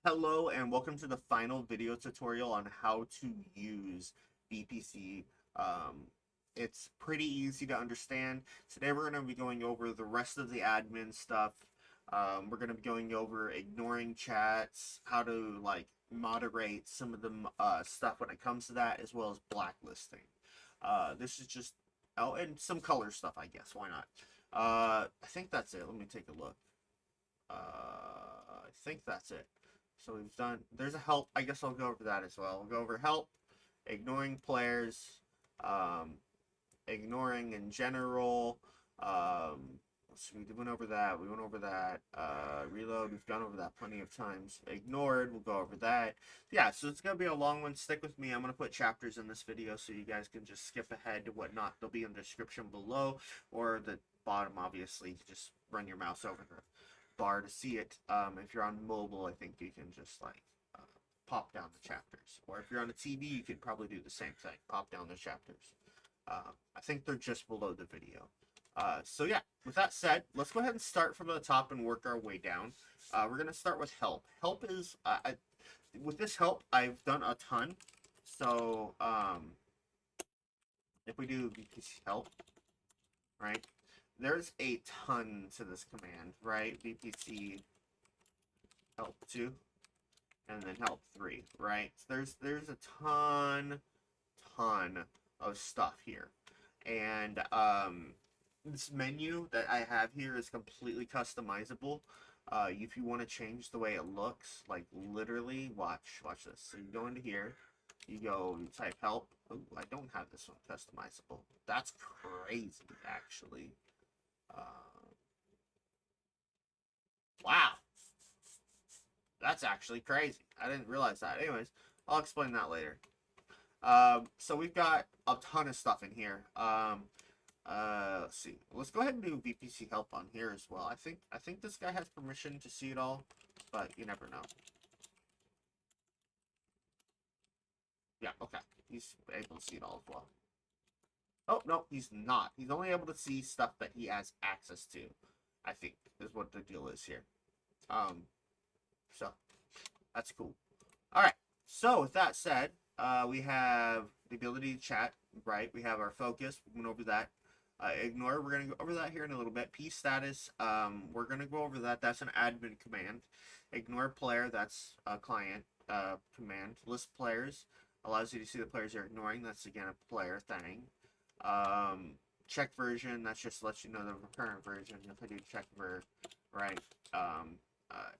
Hello and welcome to the final video tutorial on how to use VPC. It's pretty easy to understand. Today we're going to be going over the rest of the admin stuff. We're going to be going over ignoring chats, how to moderate some of the stuff when it comes to that, as well as blacklisting. This is just, oh, and some color stuff, I guess. Why not? I think that's it. Let me take a look. I think that's it. So we've done, there's a help. I guess I'll go over that as well. We'll go over help, ignoring players, ignoring in general. So we went over that. We went over that. Reload, we've gone over that plenty of times. Ignored, we'll go over that. Yeah, so it's going to be a long one. Stick with me. I'm going to put chapters in this video so you guys can just skip ahead to whatnot. They'll be in the description below or the bottom, obviously. Just run your mouse over the bar to see it. If you're on mobile, I think you can just pop down the chapters, or if you're on a TV, you could probably do the same thing, pop down the chapters. I think they're just below the video. So yeah, with that said, let's go ahead and start from the top and work our way down. We're going to start with help. Help is, with this help, I've done a ton. So if we do VPC help, right, there's a ton to this command, right? VPC help 2 and then help 3, right? So there's a ton of stuff here. And this menu that I have here is completely customizable. If you want to change the way it looks, like literally, watch this. So you go into here, you type help. Oh, I don't have this one customizable. That's crazy, actually. Wow, that's actually crazy. I didn't realize that. Anyways, I'll explain that later. So we've got a ton of stuff in here. Let's see. Let's go ahead and do VPC help on here as well. I think this guy has permission to see it all, but you never know. Yeah, okay. He's able to see it all as well. Oh, no, he's not. He's only able to see stuff that he has access to, I think, is what the deal is here. So that's cool. All right. So with that said, we have the ability to chat, right? We have our focus. We went over that. Ignore. We're gonna go over that here in a little bit. P status. We're gonna go over that. That's an admin command. Ignore player. That's a client command. List players allows you to see the players you're ignoring. That's again a player thing. Check version. That's just lets you know the current version. If I do check ver, right?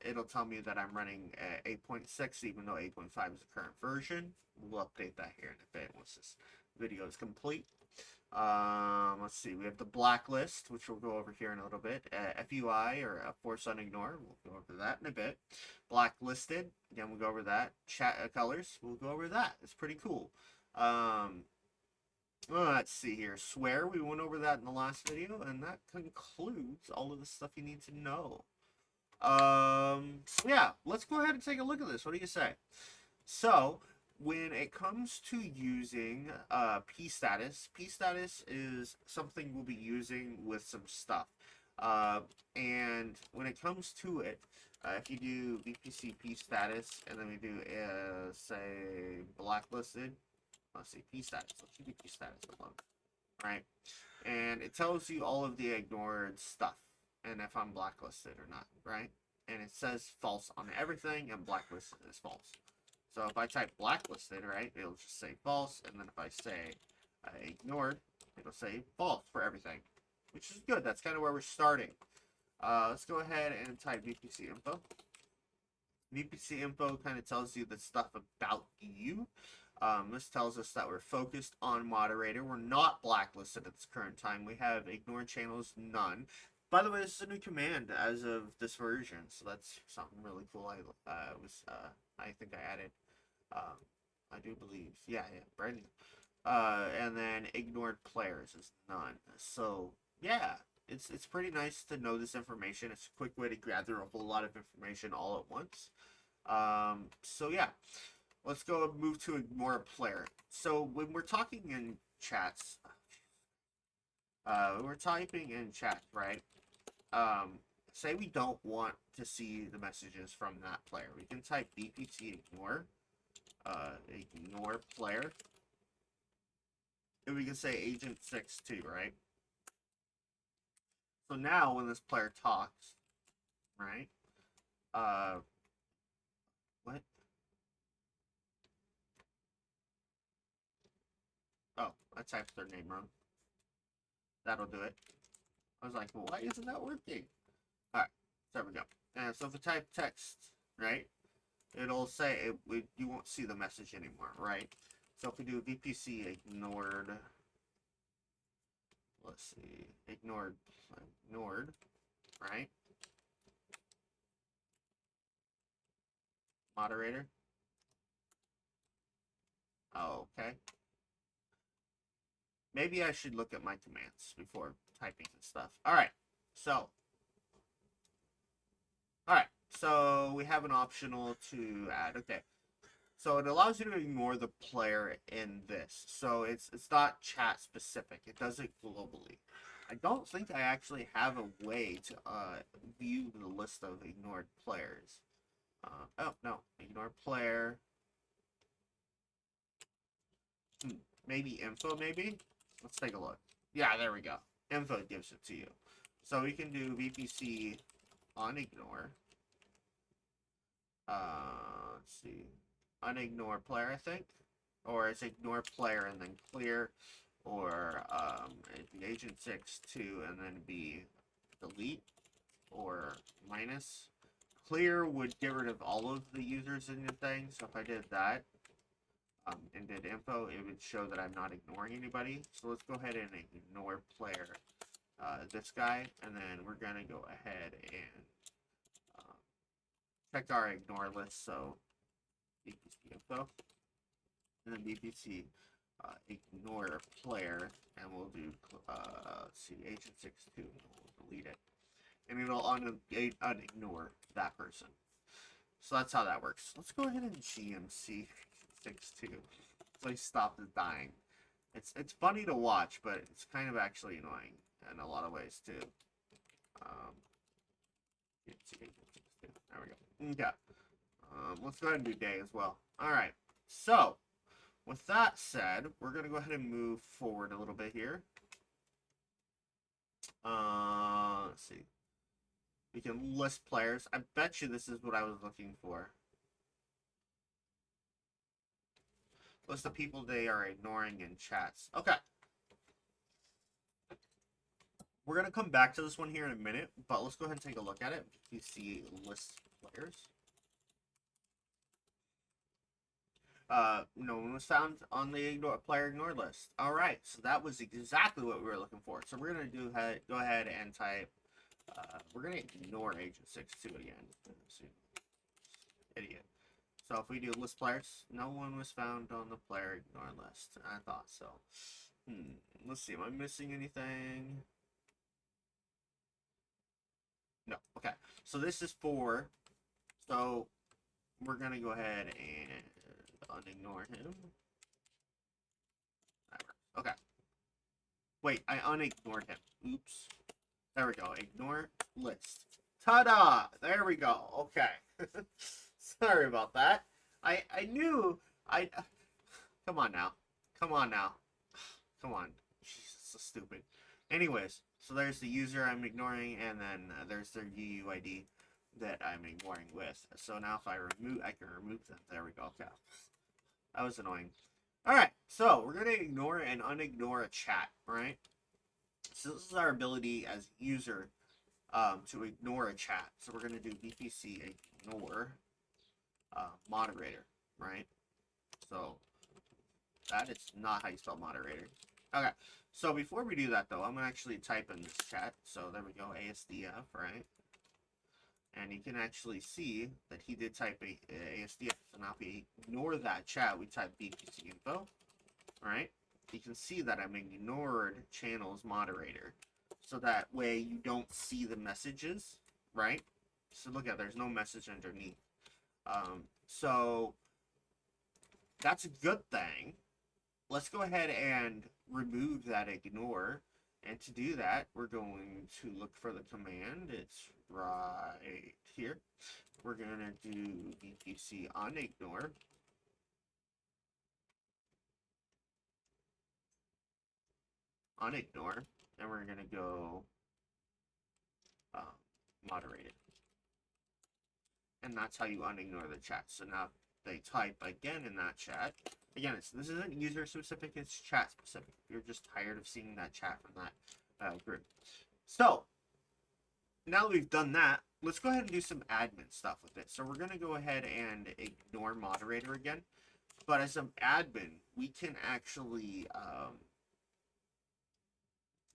It'll tell me that I'm running 8.6, even though 8.5 is the current version. We'll update that here in a bit once this video is complete. Let's see. We have the blacklist, which we'll go over here in a little bit. FUI, or force on ignore. We'll go over that in a bit. Blacklisted. Again, we'll go over that. Chat colors. We'll go over that. It's pretty cool. Let's see here. Swear. We went over that in the last video, and that concludes all of the stuff you need to know. So yeah, let's go ahead and take a look at this. What do you say? So when it comes to using P status is something we'll be using with some stuff. And when it comes to it, if you do VPC P status and then we do say blacklisted, let's see, P status. Let's do P status alone, right? And it tells you all of the ignored stuff and if I'm blacklisted or not, right? And it says false on everything, and blacklisted is false. So if I type blacklisted, right, it'll just say false, and then if I say ignored, it'll say false for everything, which is good. That's kind of where we're starting. Let's go ahead and type VPC info. VPC info kind of tells you the stuff about you. This tells us that we're focused on moderator. We're not blacklisted at this current time. We have ignored channels, none. By the way, this is a new command as of this version, so that's something really cool. I think I added. I do believe, yeah, brand new. And then ignored players is none. So yeah, it's pretty nice to know this information. It's a quick way to gather a whole lot of information all at once. So yeah, let's go move to ignore a player. So when we're talking in chats, we're typing in chat, right? say we don't want to see the messages from that player. We can type bpt ignore, ignore player. And we can say agent 6 too, right? So now when this player talks, right? What? Oh, I typed their name wrong. That'll do it. I was like, well, why isn't that working? Alright, there we go. And so if we type text, right, it'll say, you won't see the message anymore, right? So if we do VPC ignored, let's see, ignored, right? Moderator. Oh, okay. Maybe I should look at my commands before typing and stuff. Alright, so we have an optional to add. Okay, so it allows you to ignore the player in this. So it's not chat specific. It does it globally. I don't think I actually have a way to view the list of ignored players. Oh, no. Ignore player. Maybe info, maybe? Let's take a look. Yeah, there we go. Info gives it to you. So we can do VPC unignore. Let's see. Unignore player, I think. Or it's ignore player and then clear. Or agent 6 2 and then be delete or minus. Clear would get rid of all of the users in your thing. So if I did that and did info, it would show that I'm not ignoring anybody. So let's go ahead and ignore player, this guy, and then we're gonna go ahead and check our ignore list. So VPC info, and then VPC ignore player, and we'll do let's see, agent 6 2, and we'll delete it, and it'll unignore that person. So that's how that works. Let's go ahead and GMC 6 2. So he stopped it dying. It's funny to watch, but it's kind of actually annoying in a lot of ways too. There we go. Okay. Let's go ahead and do day as well. Alright. So, with that said, we're going to go ahead and move forward a little bit here. Let's see. We can list players. I bet you this is what I was looking for. List the people they are ignoring in chats. Okay. We're going to come back to this one here in a minute, but let's go ahead and take a look at it. You see list players. No one was found on the player ignored list. All right, so that was exactly what we were looking for. So we're going to go ahead and type, we're going to ignore agent 6 2 again. Idiot. So if we do list players, no one was found on the player ignore list. I thought so. Let's see, am I missing anything? No. Okay. So this is for, so we're going to go ahead and unignore him. Okay. Wait, I unignored him. Oops. There we go. Ignore list. Ta-da! There we go. Okay. Sorry about that. I knew I. Come on now. Come on now. Come on. Jesus, so stupid. Anyways, so there's the user I'm ignoring, and then there's their UUID that I'm ignoring with. So now if I can remove them. There we go. Okay. That was annoying. Alright, so we're going to ignore and unignore a chat, right? So this is our ability as user to ignore a chat. So we're going to do VPC ignore moderator, right? So that is not how you spell moderator. Okay, so before we do that though, I'm going to actually type in this chat. So there we go, ASDF, right? And you can actually see that he did type a ASDF. So now if we ignore that chat, we type VPC info, right? You can see that I'm ignored channels moderator. So that way you don't see the messages, right? So look at, there's no message underneath. So that's a good thing. Let's go ahead and remove that ignore And to do that, we're going to look for the command. It's right here. We're going to do VPC unignore. Unignore. And we're going to go moderate it. And that's how you unignore the chat. So now they type again in that chat. Again, this isn't user specific, it's chat specific. You're just tired of seeing that chat from that group. So now that we've done that, let's go ahead and do some admin stuff with it. So we're going to go ahead and ignore moderator again. But as an admin, we can actually,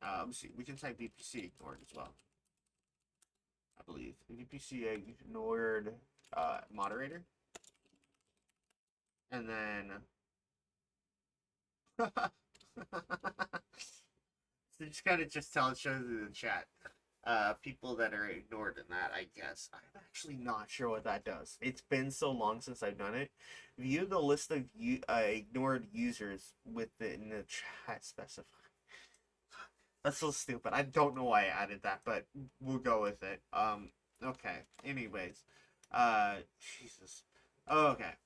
let's see, we can type VPC ignored as well. I believe VPC ignored moderator, and then so just kind of just shows in the chat people that are ignored in that. I guess I'm actually not sure what that does. It's been so long since I've done it. View the list of ignored users within the chat specified. That's so stupid. I don't know why I added that, but we'll go with it. Okay. Anyways. Jesus. Okay.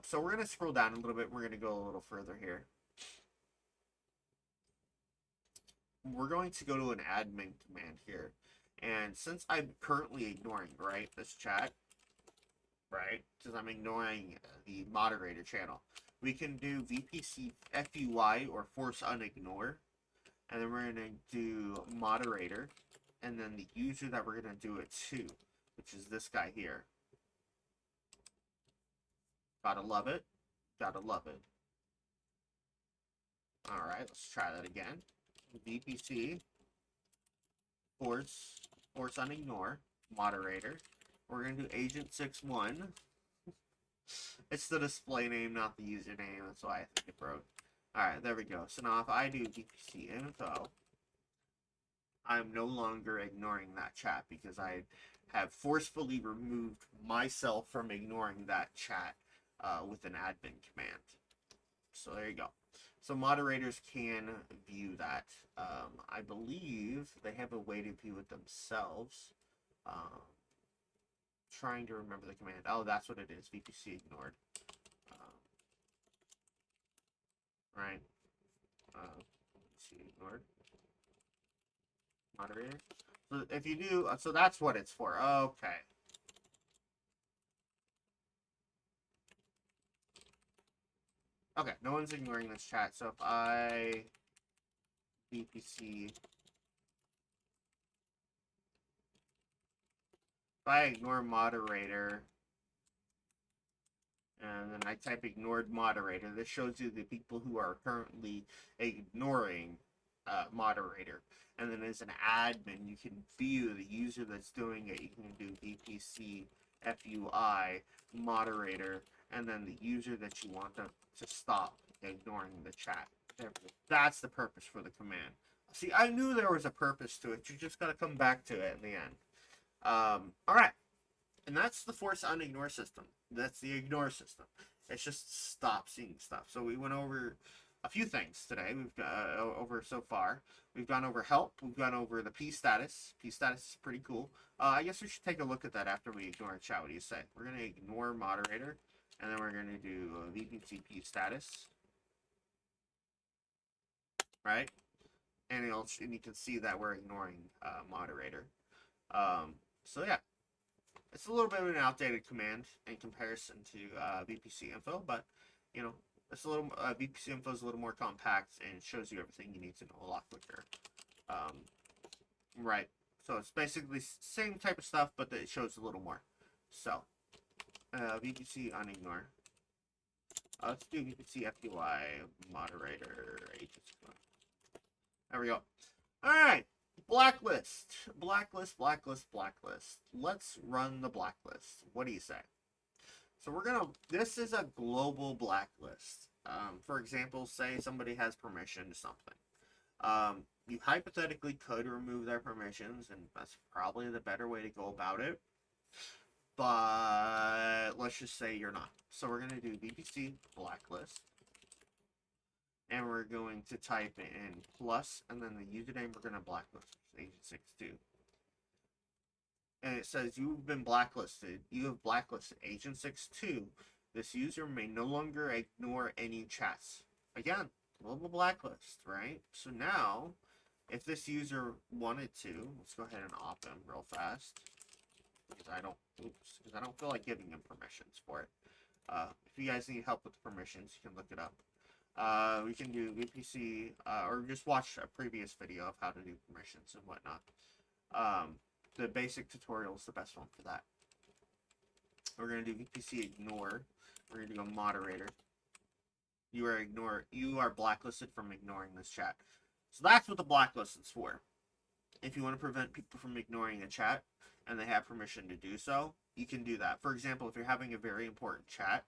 So we're gonna scroll down a little bit. We're gonna go a little further here. We're going to go to an admin command here. And since I'm currently ignoring, right, this chat, right, because I'm ignoring the moderator channel, we can do VPC FUI or force unignore. And then we're going to do moderator, and then the user that we're going to do it to, which is this guy here. Gotta love it. Gotta love it. Alright, let's try that again. VPC, force unignore, moderator. We're going to do agent61. It's the display name, not the username. That's why I think it broke. Alright, there we go. So now if I do VPC info, I'm no longer ignoring that chat because I have forcefully removed myself from ignoring that chat with an admin command. So there you go. So moderators can view that. I believe they have a way to view it themselves. Trying to remember the command. Oh, that's what it is. VPC ignored. Right. VPC ignored. Moderator. So if you do, so that's what it's for. Okay. Okay, no one's ignoring this chat. So if I VPC, if I ignore moderator, and then I type ignored moderator, this shows you the people who are currently ignoring moderator. And then as an admin, you can view the user that's doing it. You can do VPC FUI moderator, and then the user that you want to stop ignoring the chat. That's the purpose for the command. See, I knew there was a purpose to it. You just got to come back to it in the end. All right. And that's the force unignore system. That's the ignore system. It's just stop seeing stuff. So we went over a few things today. We've got over so far. We've gone over help. We've gone over the P status. P status is pretty cool. I guess we should take a look at that after we ignore a chat. What do you say? We're going to ignore moderator, and then we're going to do VPC P status. Right? And you can see that we're ignoring moderator. So yeah. It's a little bit of an outdated command in comparison to VPC info, but you know, it's a little VPC info is a little more compact and shows you everything you need to know a lot quicker. Right. So it's basically same type of stuff, but it shows a little more. So VPC unignore. Let's do VPC FUI moderator agents. There we go. All right. Blacklist. Let's run the blacklist. What do you say? So this is a global blacklist. For example, say somebody has permission to something. You hypothetically could remove their permissions, and that's probably the better way to go about it. But let's just say you're not. So we're going to do VPC blacklist. and we're going to type in plus, and then the username we're going to blacklist agent 62. And it says you've been blacklisted. You have blacklisted agent 62. This user may no longer ignore any chats. Again, global blacklist, right? So now, if this user wanted to, let's go ahead and opt him real fast because I don't feel like giving him permissions for it. If you guys need help with the permissions, you can look it up. We can do VPC, or just watch a previous video of how to do permissions and whatnot. The basic tutorial is the best one for that. We're going to do VPC ignore. We're going to do a moderator. You are blacklisted from ignoring this chat. So that's what the blacklist is for. If you want to prevent people from ignoring a chat and they have permission to do so, you can do that. For example, if you're having a very important chat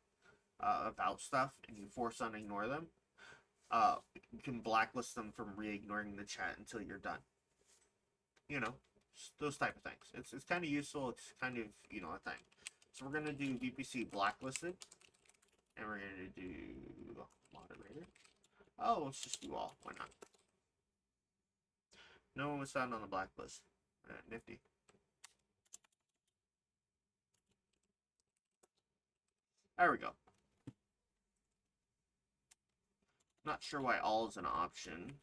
about stuff and you force on ignore them, you can blacklist them from re-ignoring the chat until you're done. You know, those type of things. It's kind of useful. It's kind of, you know, a thing. So we're going to do VPC blacklisted. And we're going to do moderator. Oh, let's just do all. Why not? No one was found on the blacklist. Nifty. There we go. Not sure why all is an option.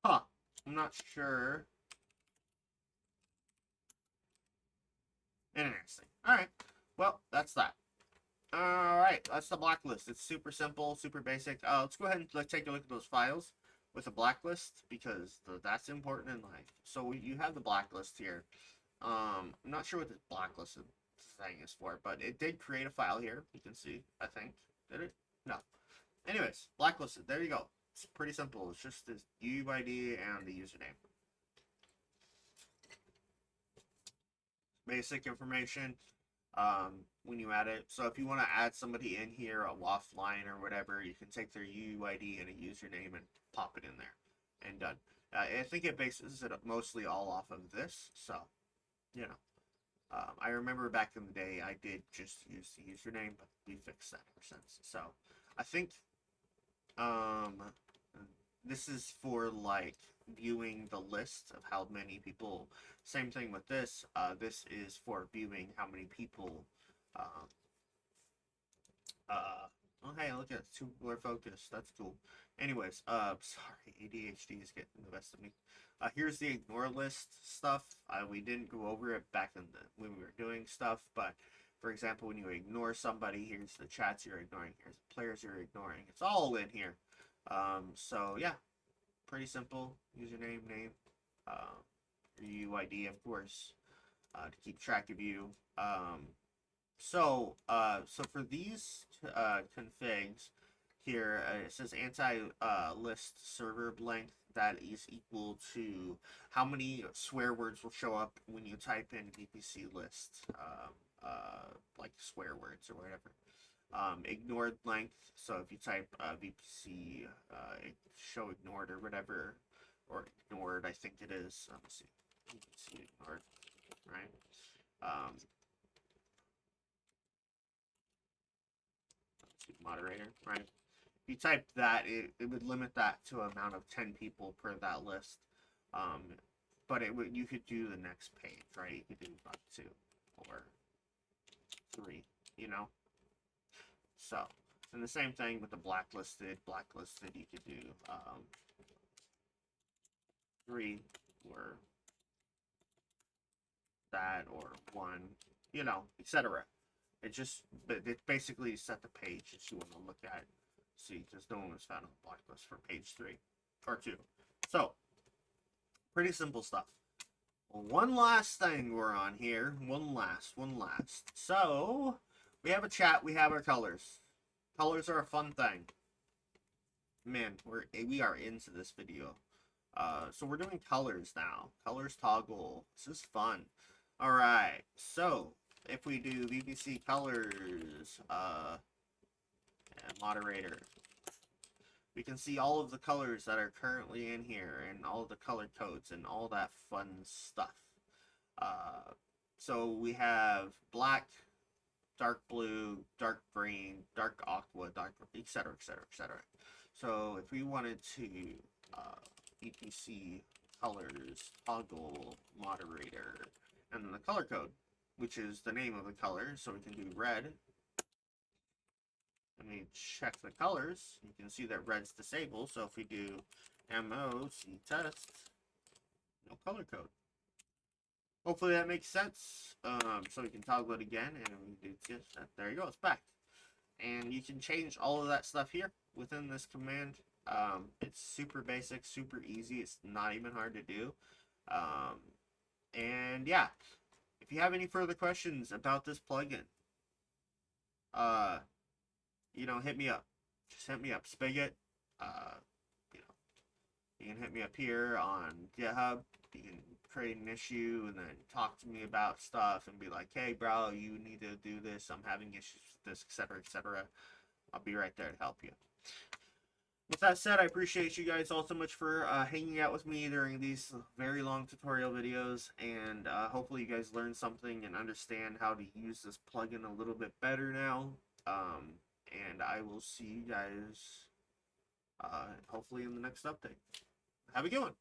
Huh. I'm not sure. Interesting. Alright. Well, that's that. Alright, that's the blacklist. It's super simple, super basic. Let's go ahead and take a look at those files with a blacklist because that's important in life. So you have the blacklist here. I'm not sure what this blacklist thing is for, but it did create a file here. You can see, I think. Did it? No. Anyways, blacklisted. There you go. It's pretty simple. It's just this UID and the username. Basic information when you add it. So if you want to add somebody in here offline or whatever, you can take their UID and a username and pop it in there and done. I think it bases it mostly all off of this. So, you know, I remember back in the day I did just use the username, but we fixed that ever since. So I think this is for like viewing the list of how many people. Same thing with this. This is for viewing how many people. Oh hey, look at it. 2 people are focused. That's cool. Anyways, sorry, ADHD is getting the best of me. Here's the ignore list stuff. We didn't go over it back in when we were doing stuff, but for example, when you ignore somebody, here's the chats you're ignoring. Here's the players you're ignoring. It's all in here. So yeah, pretty simple. Username, name, your UID, of course, to keep track of you. So for these configs here, it says anti-list server length. That is equal to how many swear words will show up when you type in VPC list, like swear words or whatever. Ignored length, so if you type VPC show ignored or whatever, or ignored, I think it is. Let me see. VPC ignored, right? Moderator, right? If you type that, it would limit that to an amount of 10 people per that list. But you could do the next page, right? You could do about 2 or 3, you know? So, and the same thing with the blacklisted. Blacklisted, you could do 3 or that or 1, you know, etc. It basically set the page that you want to look at. See, because no one was found on the blacklist for page 3 or 2. So, pretty simple stuff. One last thing we're on here. One last. So, we have a chat. We have our colors. Colors are a fun thing. Man, we are into this video. So we're doing colors now. Colors toggle. This is fun. All right. So if we do VPC colors, and moderator, We can see all of the colors that are currently in here and all the color codes and all that fun stuff. So we have black, dark blue, dark green, dark aqua, dark, etc., etc., etc. So if we wanted to EPC colors toggle moderator and then the color code, which is the name of the color, so we can do red. Let me check the colors. You can see that red's disabled, so if we do MOC test, no color code. Hopefully that makes sense. So we can toggle it again, and we do just that. There you go, it's back. And you can change all of that stuff here within this command. It's super basic, super easy. It's not even hard to do. And yeah, if you have any further questions about this plugin, you know, hit me up. Just hit me up. Spigot. You know, you can hit me up here on GitHub. You can create an issue and then talk to me about stuff and be like, hey, bro, you need to do this. I'm having issues with this, etc., etc. I'll be right there to help you. With that said, I appreciate you guys all so much for hanging out with me during these very long tutorial videos, and hopefully you guys learned something and understand how to use this plugin a little bit better now. And I will see you guys hopefully in the next update. Have a good one.